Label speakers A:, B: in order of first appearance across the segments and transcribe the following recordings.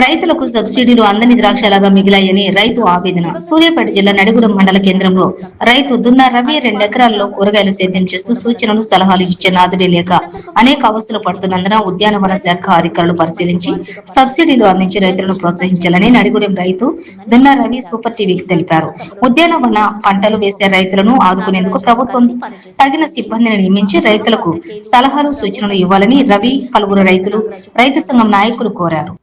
A: రైతులకు సబ్సిడీలు అందని ద్రాక్షలాగా మిగిలాయని రైతు ఆవేదన. సూర్యాపేట జిల్లా నడిగూడెం మండల కేంద్రంలో రైతు దున్నా రవి 2 ఎకరాల్లో కూరగాయలు సేద్యం చేస్తూ సూచనలు సలహాలు ఇచ్చే నాదుడే లేక అనేక అవస్థలు పడుతున్నందున ఉద్యానవన శాఖ అధికారులు పరిశీలించి సబ్సిడీలు అందించి రైతులను ప్రోత్సహించాలని నడిగూడెం రైతు దున్నా రవి సూపర్ టీవీకి తెలిపారు. ఉద్యానవన పంటలు వేసే రైతులను ఆదుకునేందుకు ప్రభుత్వం తగిన సిబ్బందిని నియమించి రైతులకు సలహాలు సూచనలు ఇవ్వాలని రవి పలువురు రైతు సంఘం నాయకులు కోరారు.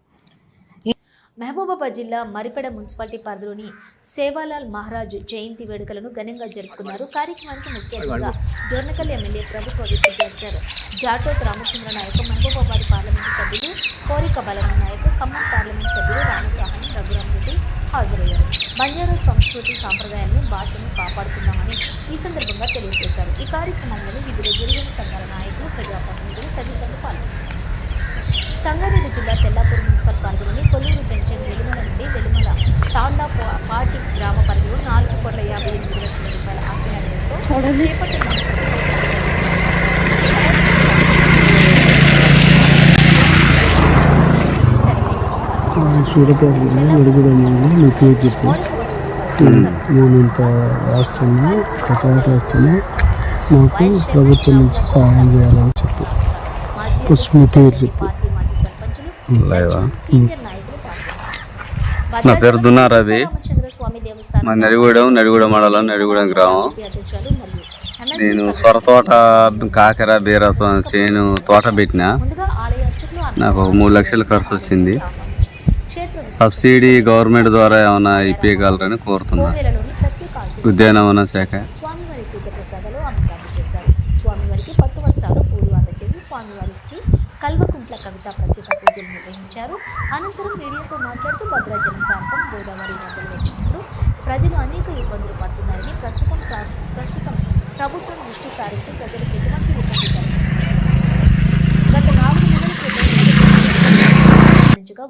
B: మహబూబాబాద్ జిల్లా మరిపెడ మున్సిపాలిటీ పరిధిలోని సేవాలాల్ మహారాజ్ జయంతి వేడుకలను ఘనంగా జరుపుకున్నారు. కార్యక్రమానికి ముఖ్య అతిథిగా డోర్నకల్ ఎమ్మెల్యే ప్రభుత్వ whip doctor Jatoth Ramachandra Naik, Mahabubabad parliament సభ్యులు కోరిక బలమ నాయక్, ఖమ్మం పార్లమెంటు సభ్యులు రామసాహన్ రఘురామరెడ్డి హాజరయ్యారు. బంజారా సంస్కృతి సాంప్రదాయాలను భాషను కాపాడుతున్నామని ఈ సందర్భంగా తెలియజేశారు. ఈ కార్యక్రమంలో వివిధ గిరిజన సంఘాల నాయకులు, ప్రజాప్రతినిధులు తదితరులు పాల్గొన్నారు. సంగారెడ్డి జిల్లా తెల్లాపూర్ మున్సిపల్ పరిధిలోని కొల్లూరు జంక్షన్ వెలుమల నుండి వెలుమల తాండా పాటి గ్రామ పరిధిలో 4,58,00,000 రూపాయల అంచనా వ్యయంతో చేపట్టిన
C: సూర్యాపేటలో నడిగూడెంలో మీ పేరు చెప్పి నేను ఇంత రాస్తున్నా కథ రాస్తున్నా నాకు ప్రభుత్వం నుంచి సహాయం చేయాలని చెప్పి ఫస్ట్ మీ పేరు చెప్పి.
D: నా పేరు దున్నా రవి, మా నడిగూడెం మండలం నడిగూడెం గ్రామం. నేను సొర తోట, కాకర, బీరసం చేను తోట పెట్టిన. నాకు ఒక 3 లక్షలు ఖర్చు వచ్చింది. సబ్సిడీ గవర్నమెంట్ ద్వారా ఏమైనా ఇప్పించగలరని కోరుతున్నా. ఉద్యానవన శాఖ.
B: కల్వకుంట్ల కవిత ప్రత్యేక పూజలు నిర్వహించారు. అనంతరం మీడియాతో మాట్లాడుతూ భద్రాచలం ప్రాంతం గోదావరి నదులు వచ్చినప్పుడు ప్రజలు అనేక ఇబ్బందులు పడుతున్నారని, ప్రస్తుతం ప్రభుత్వం దృష్టి సారించి ప్రజలకు ఎటువంటి ఇబ్బంది గత 4 నెలల క్రితం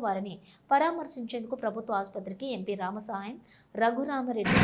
B: వారిని పరామర్శించేందుకు ప్రభుత్వ ఆసుపత్రికి ఎంపీ రామసాయం రఘురామరెడ్డి